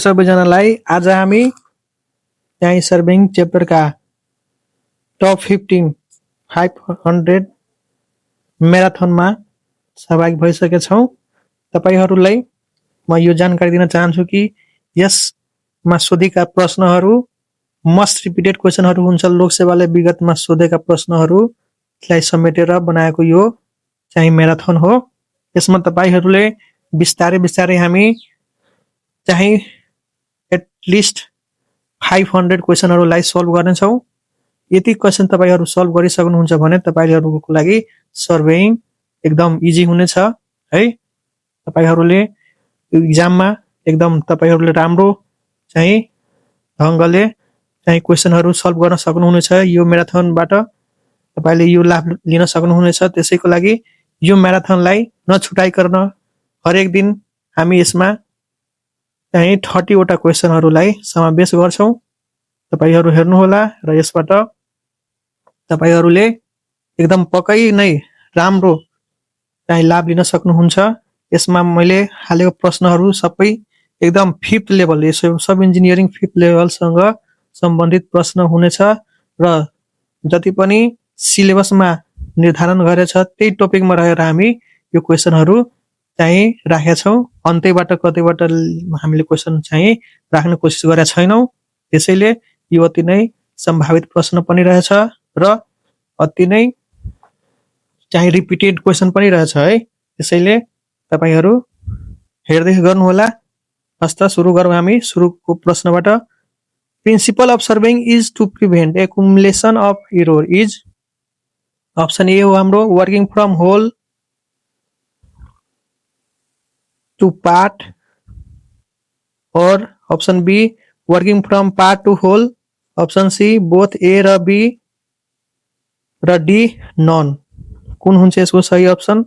सबैजनालाई आज हामी चाहिँ सर्भिङ च्याप्टरका टप 15 500 म्याराथनमा सहभागी भइसकेका छौं। तपाईहरुलाई म यो जानकारी दिन चाहन्छु कि यसमा सोधेका प्रश्नहरू मोस्ट रिपिटेड क्वेशनहरू हुन्छ। लोकसेवाले विगतमा सोधेका प्रश्नहरूलाई समेटेर बनाएको यो चाहिँ म्याराथन हो। यसमा तपाईहरुले बिस्तारै बिस्तारै हामी चाहिँ एटलिस्ट 500 क्वेशनहरूलाई सल्भ गर्नेछौं। यदि क्वेशन तपाईहरु सल्भ गरिसक्नुहुन्छ भने तपाईहरुको लागि सर्वेइङ एकदम इजी हुनेछ है। तपाईहरुले एक्जाममा एकदम तपाईहरुले राम्रो चाहिँ ढंगले चाहिँ क्वेशनहरू सल्भ गर्न सक्नुहुनेछ। यो म्याराथनबाट तपाईले यो लाभ लिन सक्नुहुनेछ। त्यसैको लागि यो म्याराथनलाई नछुटाइकन हरेक दिन हामी यसमा चाहिँ 30 वटा क्वेशनहरूलाई समावेश गर्छौं। तपाईहरु हेर्नु होला र यसबाट तपाईहरुले एकदम पक्कै नै राम्रो चाहिँ लाभ लिन सक्नुहुन्छ। यसमा मैले हालेको प्रश्नहरू सबै एकदम 5th लेभल सब इन्जिनियरिङ 5th लेभल सँग सम्बन्धित प्रश्न हुनेछ र जति पनि सिलेबसमा निर्धारण गरेछ त्यही टपिकमा रहेर हामी यो क्वेशनहरू चाहिँ राखेका छौं। अन्त्यबाट कतैबाट हामीले क्वेशन चाहिँ राख्न कोसिस गरेका छैनौं। त्यसैले यो अति नै सम्भावित प्रश्न पनि रहेछ र अति नै चाहिँ रिपिटेड क्वेशन पनि रहेछ है। त्यसैले तपाईहरु हेर्दै गर्नु होला। हस्त सुरु गरौँ हामी सुरुको प्रश्नबाट। Principle of surveying is to prevent accumulation of error is option A हो हाम्रो working from whole to part और option B working from part to whole, option C both A र बी र डी नन। कुन हुन्छ यसको सही option?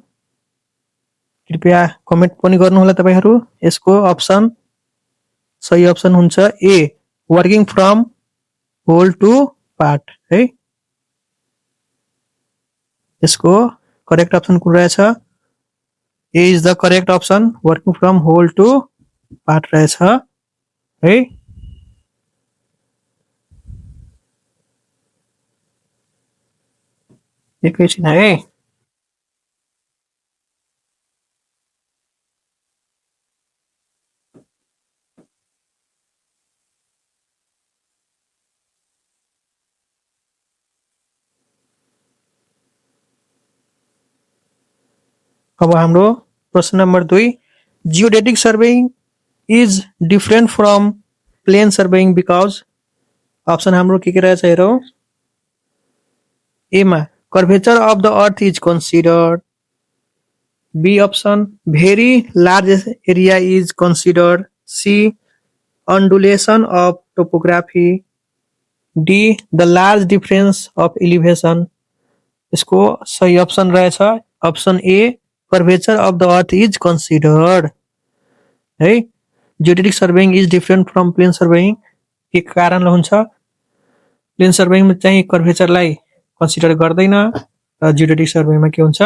कृपया कमेन्ट पनि गर्नु होला तपाईहरु। यसको अप्सन सही अप्सन हुन्छ A working from whole to part है। यसको करेक्ट अप्सन कुन रहेछ? A is the correct option working from whole to part रहेछ है। एकैछिन है। अब हाम्रो प्रश्न number 2 geodetic surveying is different from plane surveying because option हाम्रो के रहेछ हेरौं। ए मा curvature of the earth is considered, B option very large area is considered, C undulation of topography, D the large difference of elevation. इसको सही option रहेछ option A curvature of the earth is considered है। Geodetic surveying is different from plane surveying के कारणले हुन्छ? Plain सर्वेइङमा चाहिँ कर्वेचरलाई consider गर्दैन र जियोडेटिक सर्वेइङमा के हुन्छ?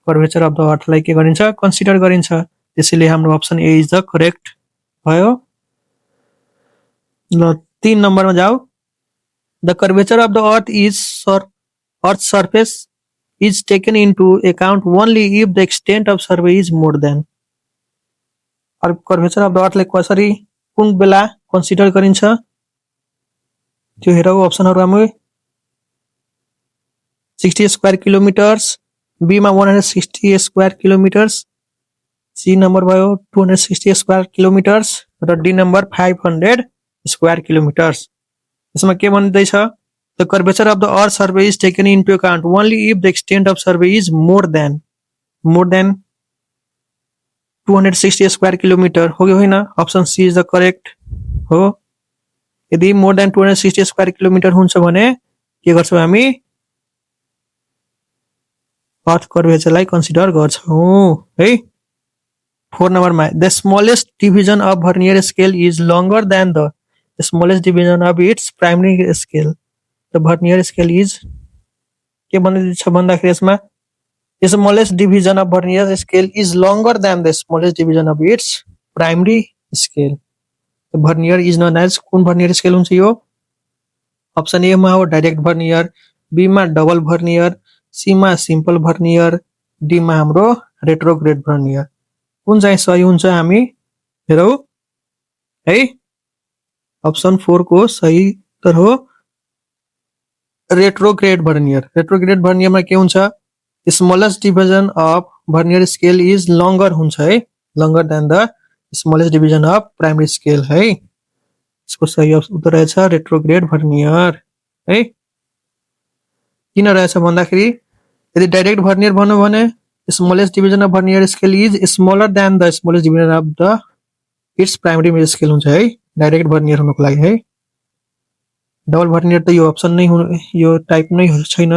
कर्वेचर अफ द अर्थलाई के गरिन्छ? कन्सिडर गरिन्छ। त्यसैले हाम्रो option A is the correct भयो। ल 3 नम्बरमा जाऊ। The curvature of the earth is earth surface is taken into account only if the extent of survey is more than। और कर्वेचर अफ द अर्थ लाई कसरी कुन बेला कन्सिडर गरिन्छ त्यो हेरौ। अप्सनहरु हामी 60 स्क्वायर किलोमिटर्स, बी मा 160 स्क्वायर किलोमिटर्स, सी नम्बर भयो 260 स्क्वायर किलोमिटर्स र डी नम्बर 500 स्क्वायर किलोमिटर्स। यसमा के भन्दैछ? The curvature of the earth survey is taken into account only if the extent of survey is more than 260 square kilometer हो गयो हैन? Option C is the correct हो। यदि more than 260 square kilometre हुन्छ भने के गर्छौं हामी? अर्थ कर्वेचरलाई कन्सिडर गर्छौं है। 4 नम्बरमा the smallest division of vernier scale is longer than the smallest division of its primary scale. The vernier scale is के भन्दैछ भन्दाखेरि यसमा the smallest division of vernier scale is longer than the smallest division of its primary scale। Vernier is known as कुन vernier scale हुन्छ यो option A मा हो direct vernier B मा डबल भर्नियर सी मा सिम्पल भर्नियर डी मा हाम्रो retrograde vernier कुन चाहिँ सही हुन्छ हामी हेरौ है अप्सन 4 को सही उत्तर हो रेट्रोग्रेड भर्नियर में के हुन्छ smallest division of vernier scale is longer हुन्छ है longer than the smallest division of primary scale है इसको सही उत्तर रहेछ रेट्रोग्रेड भर्नियर है किन रहेछ भन्दाखेरि यदि डाइरेक्ट भर्नियर भन्नु भने smallest division of vernier scale is smaller then the smallest division of the it's primary scale हुन्छ है डाइरेक्ट भर्नियर हुनको लागि है डबल भर्नियर त यो अप्सन नै यो टाइप नै छैन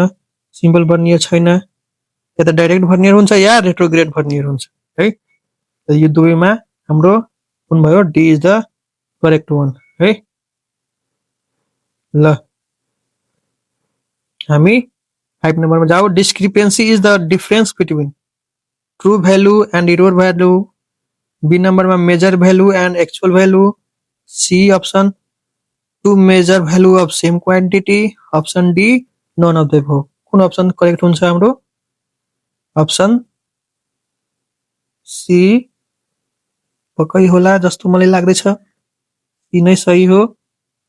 सिम्पल भर्नियर छैन या त डाइरेक्ट भर्नियर हुन्छ या रेट्रोग्रेड भर्नियर हुन्छ है त यो दुवैमा हाम्रो कुन भयो D is the correct one है ल हामी 5 नम्बरमा जाऊ discrepancy is the difference between true value and error value B नम्बरमा measured value and actual value C option two measured value of same quantity option D none of the above कुन option correct हुन्छ हाम्रो option C पक्कै होला जस्तो मलाई लाग्दैछ C नै सही हो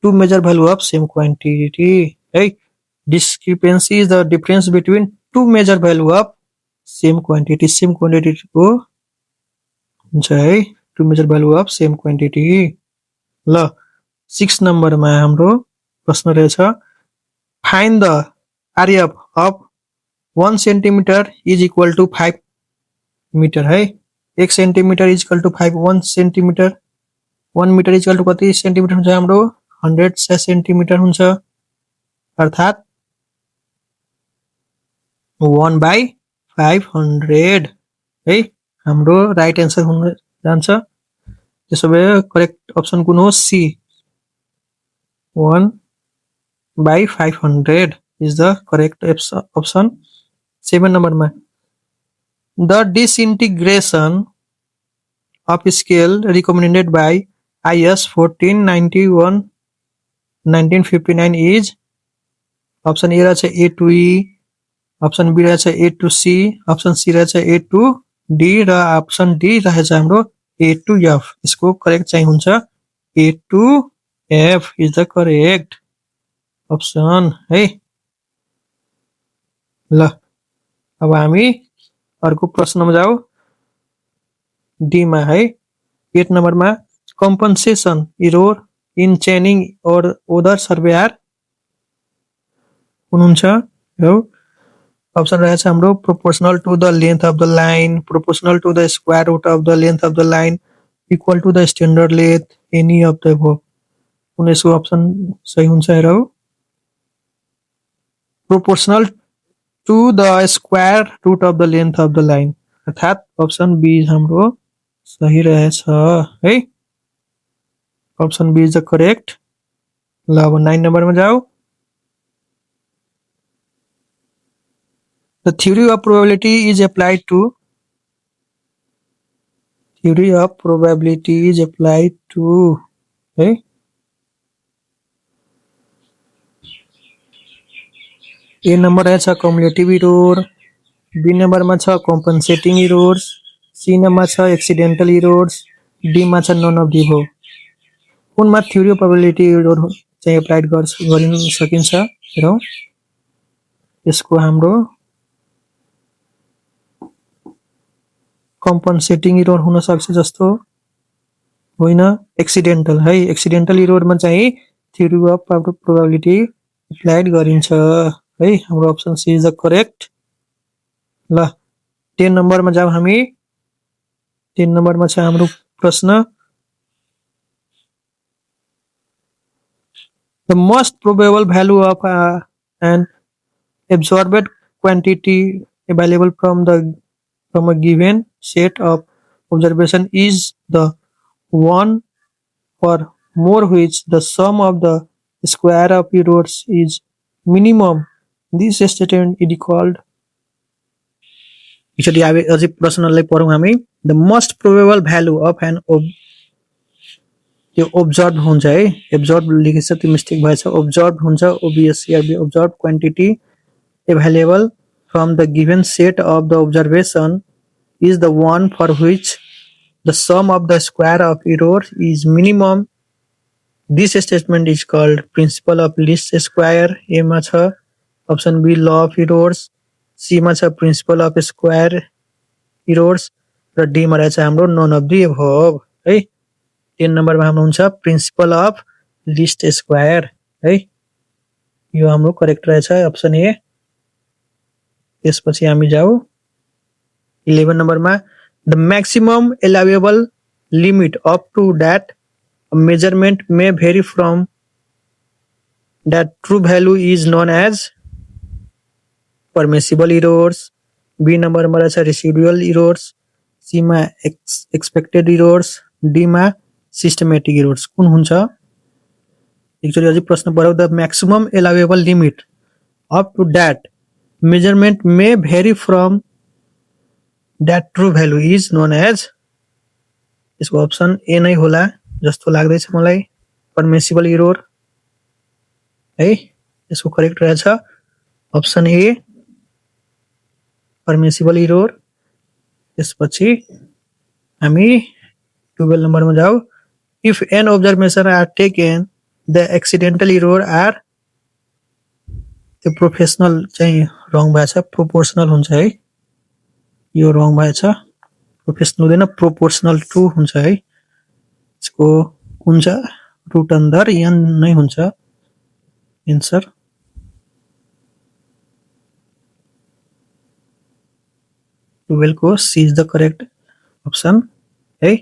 two measured value of same quantity है discrepancy is the difference between two measured value of same quantity को हुन्छ है two measured value of same quantity ल 6 नम्बरमा हाम्रो प्रश्न रहेछ find the RF of 1 centimetre is equal to 5 metre है 1 centimetre is equal to 5 1 centimetre 1 metre is equal to कति सेन्टिमिटर हुन्छ हाम्रो 100 सेन्टिमिटर हुन्छ अर्थात 1/500 है हाम्रो राइट आन्सर हुन जान्छ त्यसो भए करेक्ट अप्सन कुन हो C 1/500 is the correct option 7 number में the disintegration of scale recommended by IS 1491 1959 is option A रहेछ A to E option B रहेछ A to C option C रहेछ A to D र option D रहेछ हाम्रो A to F इसको correct चाहिँ हुन्छ A to F is the correct option है ल अब हामी अर्को प्रश्नमा जाऊ डी मा है 8 नम्बरमा compensation error in chaining or other surveyor हुनुहुन्छ हो अप्सन रहेछ हाम्रो proportional to the length of the line proportional to the square root of the length of the line equal to the standard length any of the above उनीसको option सही हुन्छ हेरौ proportional to the square root of the length of the line अर्थात option B हाम्रो सही रहेछ है option B is the correct ल अब 9 नम्बरमा जाऊ the theory of probability is applied to है ए नंबर रहेछ cumulative error बी नंबर मा छ compensating errors सी नंबर छ accidental errors डी मा छ none of the above कुनमा theory of probability error चाहिँ एप्लाइड गरिन सकिन्छ हेरौं यसको हाम्रो compensating error हुन सक्छ जस्तो होइन accidental है accidental error मा चाहिँ theory of probability एप्लाइड गरिन्छ है हाम्रो option C is the correct ल 10 नम्बरमा जाऊ हामी 10 नम्बरमा छ हाम्रो प्रश्न the most probable value of an absorbed quantity available from a given set of observation is the one or more which the sum of the square of errors is minimum this statement is called यसरी अझै प्रश्नलाई पढौं हामी the most probable value of an त्यो observe हुन्छ है absorb लेखेछ त्यो mistake भएछ observe हुन्छ O B S C R B observe quantity available from the given set of the observation is the one for which the sum of the square of error is minimum. This statement is called principle of least square. A मा छ option B law of errors, C मा छ principle of square errors र D मा रहेछ हाम्रो none of the above है 10 नम्बरमा हाम्रो हुन्छ principle of least square है यो हाम्रो करेक्ट रहेछ अप्सन ए त्यसपछि हामी जाऊ 11 नम्बरमा the maximum allowable limit up to that a measurement may vary from that true value is known as permissible errors. B नम्बरमा रहेछ residual errors, C मा expected errors, D मा systematic errors कुन हुन्छ एकचोटी अझै प्रश्न पढाउ the maximum allowable limit up to that measurement may vary from that true value is known as यसको अप्सन ए नै होला जस्तो लाग्दैछ मलाई परमिसिबल एरर है यसको करेक्ट रहेछ अप्सन ए परमिसिबल एरर त्यसपछि हामी 12 नम्बरमा जाऊ if n observation are taken the accidental error are त्यो प्रोफेसनल चाहिँ रङ भएछ प्रोपोर्सनल हुन्छ है यो रङ भएछ प्रोफेसनल हुँदैन प्रोपोर्सनल टु हुन्छ है यसको कुन छ रुट अन्डर n नै हुन्छ आन्सर 12 को C is the correct option है